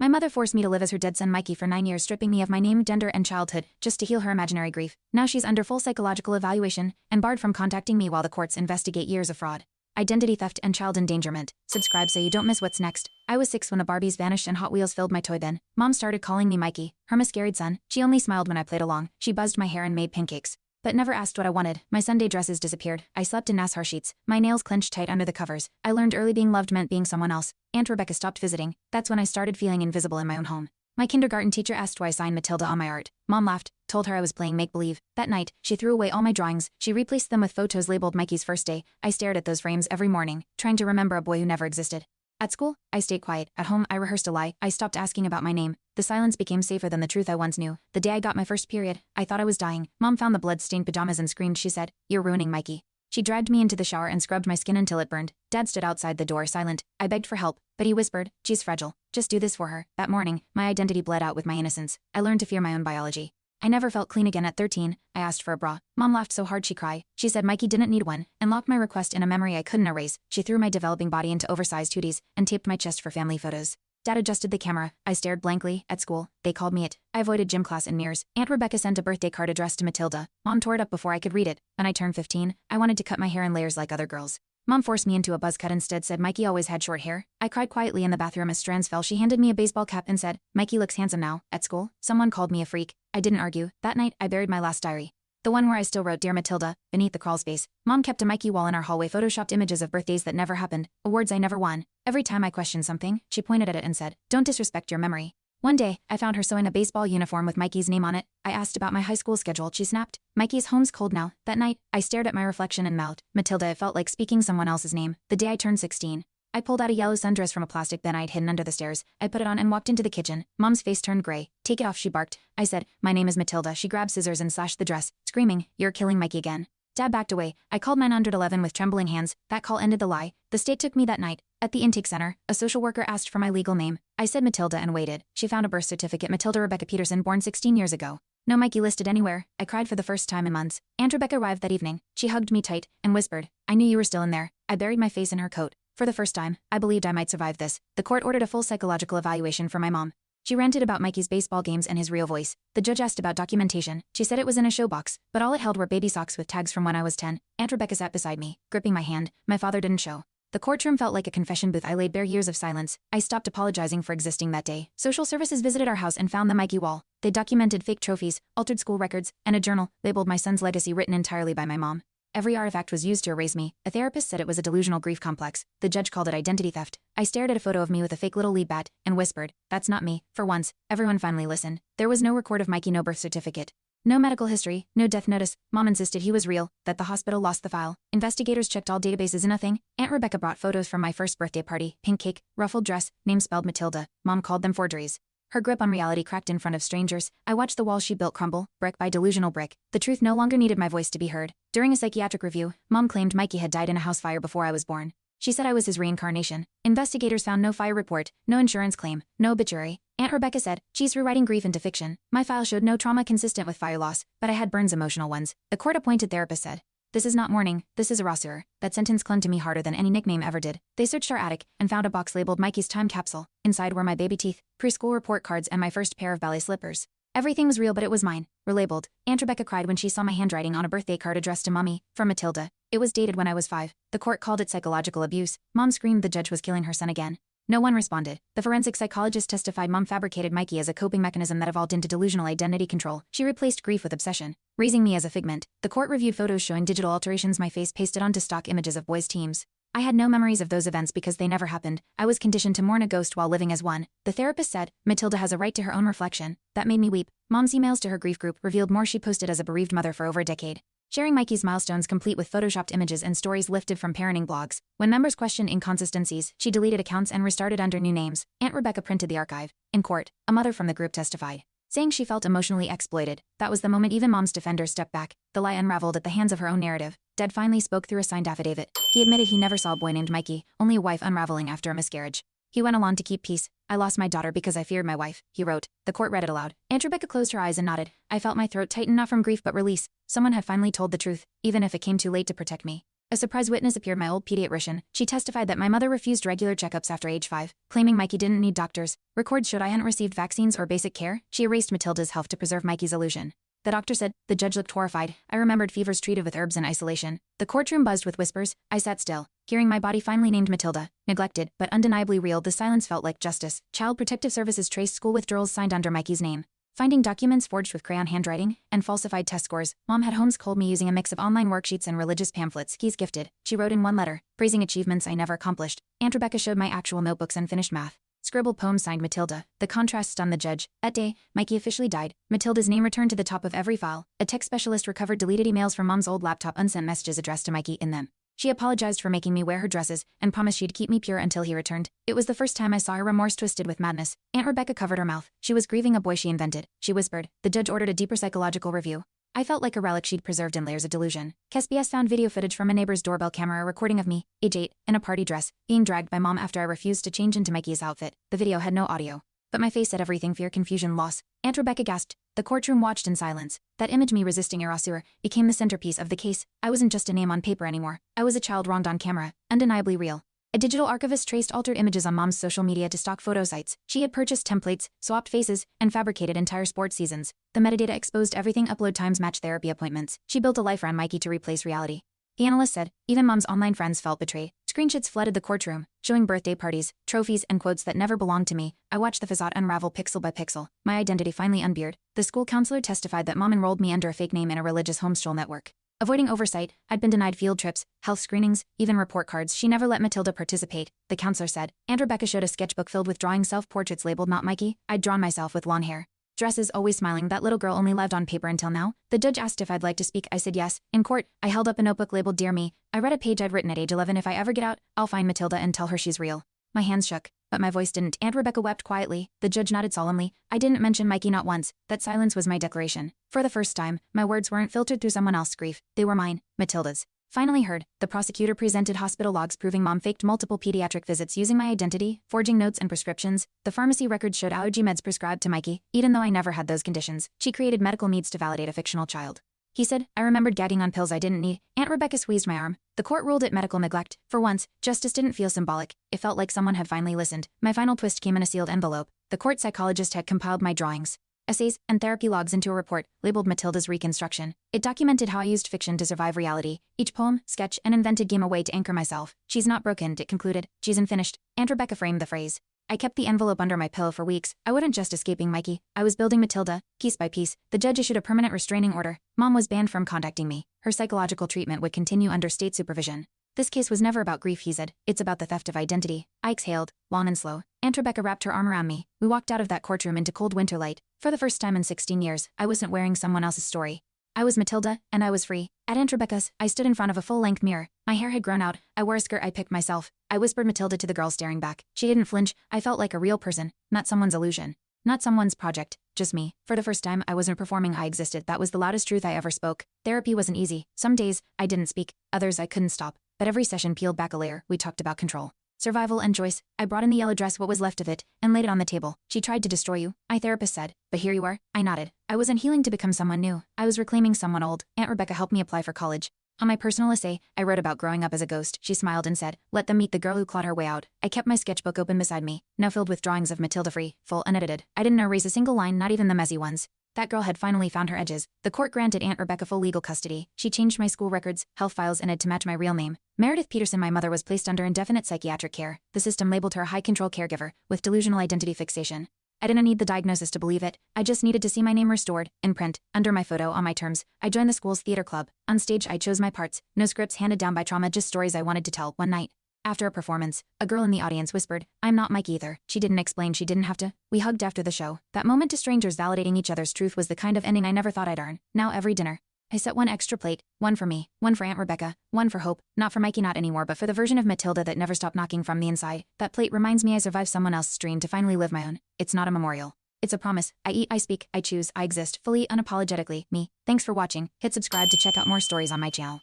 My mother forced me to live as her dead son Mikey for 9 years, stripping me of my name, gender, and childhood, just to heal her imaginary grief. Now she's under full psychological evaluation and barred from contacting me while the courts investigate years of fraud, identity theft, and child endangerment. Subscribe so you don't miss what's next. I was 6 when the Barbies vanished and Hot Wheels filled my toy bin. Mom started calling me Mikey, her miscarried son. She only smiled when I played along. She buzzed my hair and made pancakes, but never asked what I wanted. My Sunday dresses disappeared. I slept in NASCAR sheets, my nails clenched tight under the covers. I learned early being loved meant being someone else. Aunt Rebecca stopped visiting. That's when I started feeling invisible in my own home. My kindergarten teacher asked why I signed Matilda on my art. Mom laughed, told her I was playing make-believe. That night, she threw away all my drawings. She replaced them with photos labeled Mikey's first day. I stared at those frames every morning, trying to remember a boy who never existed. At school, I stayed quiet. At home, I rehearsed a lie. I stopped asking about my name. The silence became safer than the truth I once knew. The day I got my first period, I thought I was dying. Mom found the blood-stained pajamas and screamed. She said, "You're ruining Mikey." She dragged me into the shower and scrubbed my skin until it burned. Dad stood outside the door silent. I begged for help, but he whispered, "She's fragile. Just do this for her." That morning, my identity bled out with my innocence. I learned to fear my own biology. I never felt clean again at 13. I asked for a bra. Mom laughed so hard she cried. She said Mikey didn't need one, and locked my request in a memory I couldn't erase. She threw my developing body into oversized hoodies and taped my chest for family photos. Dad adjusted the camera. I stared blankly. At school, they called me it. I avoided gym class and mirrors. Aunt Rebecca sent a birthday card addressed to Matilda. Mom tore it up before I could read it. When I turned 15, I wanted to cut my hair in layers like other girls. Mom forced me into a buzz cut instead, said Mikey always had short hair. I cried quietly in the bathroom as strands fell. She handed me a baseball cap and said, "Mikey looks handsome now." At school, someone called me a freak. I didn't argue. That night, I buried my last diary, the one where I still wrote "Dear Matilda" beneath the crawl space. Mom kept a Mikey wall in our hallway, photoshopped images of birthdays that never happened, awards I never won. Every time I questioned something, she pointed at it and said, "Don't disrespect your memory." One day, I found her sewing a baseball uniform with Mikey's name on it. I asked about my high school schedule. She snapped, "Mikey's home's cold now." That night, I stared at my reflection and mouthed, "Matilda." It felt like speaking someone else's name. The day I turned 16, I pulled out a yellow sundress from a plastic bin I'd hidden under the stairs. I put it on and walked into the kitchen. Mom's face turned gray. "Take it off," she barked. I said, "My name is Matilda." She grabbed scissors and slashed the dress, screaming, "You're killing Mikey again." Dad backed away. I called 911 with trembling hands. That call ended the lie. The state took me that night. At the intake center, a social worker asked for my legal name. I said Matilda and waited. She found a birth certificate, Matilda Rebecca Peterson, born 16 years ago. No Mikey listed anywhere. I cried for the first time in months. Aunt Rebecca arrived that evening. She hugged me tight and whispered, "I knew you were still in there." I buried my face in her coat. For the first time, I believed I might survive this. The court ordered a full psychological evaluation for my mom. She ranted about Mikey's baseball games and his real voice. The judge asked about documentation. She said it was in a showbox, but all it held were baby socks with tags from when I was 10. Aunt Rebecca sat beside me, gripping my hand. My father didn't show. The courtroom felt like a confession booth. I laid bare years of silence. I stopped apologizing for existing that day. Social services visited our house and found the Mikey wall. They documented fake trophies, altered school records, and a journal labeled "My son's legacy," written entirely by my mom. Every artifact was used to erase me. A therapist said it was a delusional grief complex. The judge called it identity theft. I stared at a photo of me with a fake little lead bat and whispered, "That's not me." For once, everyone finally listened. There was no record of Mikey, no birth certificate, no medical history, no death notice. Mom insisted he was real, that the hospital lost the file. Investigators checked all databases, nothing. Aunt Rebecca brought photos from my first birthday party. Pink cake, ruffled dress, name spelled Matilda. Mom called them forgeries. Her grip on reality cracked in front of strangers. I watched the wall she built crumble, brick by delusional brick. The truth no longer needed my voice to be heard. During a psychiatric review, Mom claimed Mikey had died in a house fire before I was born. She said I was his reincarnation. Investigators found no fire report, no insurance claim, no obituary. Aunt Rebecca said, "She's rewriting grief into fiction." My file showed no trauma consistent with fire loss, but I had burns, emotional ones. The court-appointed therapist said, "This is not mourning, this is a rassure." That sentence clung to me harder than any nickname ever did. They searched our attic and found a box labeled Mikey's time capsule. Inside were my baby teeth, preschool report cards, and my first pair of ballet slippers. Everything was real, but it was mine, relabeled. Aunt Rebecca cried when she saw my handwriting on a birthday card addressed to Mommy, from Matilda. It was dated when I was 5. The court called it psychological abuse. Mom screamed the judge was killing her son again. No one responded. The forensic psychologist testified Mom fabricated Mikey as a coping mechanism that evolved into delusional identity control. She replaced grief with obsession, raising me as a figment. The court reviewed photos showing digital alterations, my face pasted onto stock images of boys' teams. I had no memories of those events because they never happened. I was conditioned to mourn a ghost while living as one. The therapist said, "Matilda has a right to her own reflection." That made me weep. Mom's emails to her grief group revealed more she posted as a bereaved mother for over a decade, sharing Mikey's milestones complete with photoshopped images and stories lifted from parenting blogs. When members questioned inconsistencies, she deleted accounts and restarted under new names. Aunt Rebecca printed the archive. In court, a mother from the group testified, saying she felt emotionally exploited. That was the moment even Mom's defenders stepped back. The lie unraveled at the hands of her own narrative. Dad finally spoke through a signed affidavit. He admitted he never saw a boy named Mikey, only a wife unraveling after a miscarriage. He went along to keep peace. "I lost my daughter because I feared my wife," he wrote. The court read it aloud. Aunt Rebecca closed her eyes and nodded. I felt my throat tighten, not from grief but release. Someone had finally told the truth, even if it came too late to protect me. A surprise witness appeared, my old pediatrician. She testified that my mother refused regular checkups after age 5, claiming Mikey didn't need doctors. Records showed I hadn't received vaccines or basic care. She erased Matilda's health to preserve Mikey's illusion. The doctor said. The judge looked horrified. I remembered fevers treated with herbs in isolation. The courtroom buzzed with whispers. I sat still, hearing my body finally named Matilda. Neglected, but undeniably real, the silence felt like justice. Child Protective Services traced school withdrawals signed under Mikey's name. Finding documents forged with crayon handwriting and falsified test scores. Mom had homeschooled me using a mix of online worksheets and religious pamphlets he's gifted. She wrote in one letter, praising achievements I never accomplished. Aunt Rebecca showed my actual notebooks and finished math. Scribbled poem signed Matilda. The contrast stunned the judge. That day, Mikey officially died. Matilda's name returned to the top of every file. A tech specialist recovered deleted emails from Mom's old laptop, unsent messages addressed to Mikey in them. She apologized for making me wear her dresses and promised she'd keep me pure until he returned. It was the first time I saw her remorse twisted with madness. Aunt Rebecca covered her mouth. She was grieving a boy she invented. She whispered. The judge ordered a deeper psychological review. I felt like a relic she'd preserved in layers of delusion. KSBS found video footage from a neighbor's doorbell camera recording of me, age 8, in a party dress, being dragged by Mom after I refused to change into Mikey's outfit. The video had no audio, but my face said everything: fear, confusion, loss. Aunt Rebecca gasped. The courtroom watched in silence. That image, me resisting erasure, became the centerpiece of the case. I wasn't just a name on paper anymore. I was a child wronged on camera, undeniably real. A digital archivist traced altered images on Mom's social media to stock photo sites. She had purchased templates, swapped faces, and fabricated entire sports seasons. The metadata exposed everything: upload times, match therapy appointments. She built a life around Mikey to replace reality. The analyst said. Even Mom's online friends felt betrayed. Screenshots flooded the courtroom, showing birthday parties, trophies, and quotes that never belonged to me. I watched the facade unravel pixel by pixel, my identity finally unbeard. The school counselor testified that Mom enrolled me under a fake name in a religious homeschool network. Avoiding oversight, I'd been denied field trips, health screenings, even report cards. She never let Matilda participate, the counselor said. Aunt Rebecca showed a sketchbook filled with drawing self-portraits labeled not Mikey. I'd drawn myself with long hair. Dresses, always smiling. That little girl only lived on paper until now. The judge asked if I'd like to speak. I said yes. In court, I held up a notebook labeled Dear Me. I read a page I'd written at age 11. If I ever get out, I'll find Matilda and tell her she's real. My hands shook, but my voice didn't. Aunt Rebecca wept quietly. The judge nodded solemnly. I didn't mention Mikey not once. That silence was my declaration. For the first time, my words weren't filtered through someone else's grief. They were mine, Matilda's. Finally heard, the prosecutor presented hospital logs proving Mom faked multiple pediatric visits using my identity, forging notes and prescriptions. The pharmacy records showed allergy meds prescribed to Mikey, even though I never had those conditions. She created medical needs to validate a fictional child. He said. I remembered gagging on pills I didn't need. Aunt Rebecca squeezed my arm. The court ruled it medical neglect. For once, justice didn't feel symbolic. It felt like someone had finally listened. My final twist came in a sealed envelope. The court psychologist had compiled my drawings, essays, and therapy logs into a report labeled Matilda's Reconstruction. It documented how I used fiction to survive reality. Each poem, sketch, and invented game a way to anchor myself. She's not broken, it concluded. She's unfinished. Aunt Rebecca framed the phrase. I kept the envelope under my pillow for weeks. I wasn't just escaping Mikey. I was building Matilda, piece by piece. The judge issued a permanent restraining order. Mom was banned from contacting me. Her psychological treatment would continue under state supervision. This case was never about grief, he said. It's about the theft of identity. I exhaled, long and slow. Aunt Rebecca wrapped her arm around me. We walked out of that courtroom into cold winter light. For the first time in 16 years, I wasn't wearing someone else's story. I was Matilda, and I was free. At Aunt Rebecca's, I stood in front of a full-length mirror. My hair had grown out. I wore a skirt I picked myself. I whispered Matilda to the girl staring back. She didn't flinch. I felt like a real person, not someone's illusion. Not someone's project, just me. For the first time, I wasn't performing, I existed. That was the loudest truth I ever spoke. Therapy wasn't easy. Some days, I didn't speak. Others, I couldn't stop. But every session peeled back a layer. We talked about control, survival, and choice. I brought in the yellow dress, what was left of it, and laid it on the table. She tried to destroy you, my therapist said. But here you are. I nodded. I wasn't healing to become someone new. I was reclaiming someone old. Aunt Rebecca helped me apply for college. On my personal essay, I wrote about growing up as a ghost. She smiled and said, let them meet the girl who clawed her way out. I kept my sketchbook open beside me, now filled with drawings of Matilda, free, full, unedited. I didn't erase a single line, not even the messy ones. That girl had finally found her edges. The court granted Aunt Rebecca full legal custody. She changed my school records, health files, and to match my real name. Meredith Peterson. My mother was placed under indefinite psychiatric care. The system labeled her a high-control caregiver, with delusional identity fixation. I didn't need the diagnosis to believe it. I just needed to see my name restored, in print, under my photo, on my terms. I joined the school's theater club. On stage, I chose my parts. No scripts handed down by trauma, just stories I wanted to tell. One night, after a performance, a girl in the audience whispered, I'm not Mike either. She didn't explain, she didn't have to. We hugged after the show. That moment to strangers validating each other's truth was the kind of ending I never thought I'd earn. Now every dinner, I set one extra plate, one for me, one for Aunt Rebecca, one for Hope, not for Mikey, not anymore, but for the version of Matilda that never stopped knocking from the inside. That plate reminds me I survived someone else's dream to finally live my own. It's not a memorial. It's a promise. I eat, I speak, I choose, I exist, fully, unapologetically, me. Thanks for watching. Hit subscribe to check out more stories on my channel.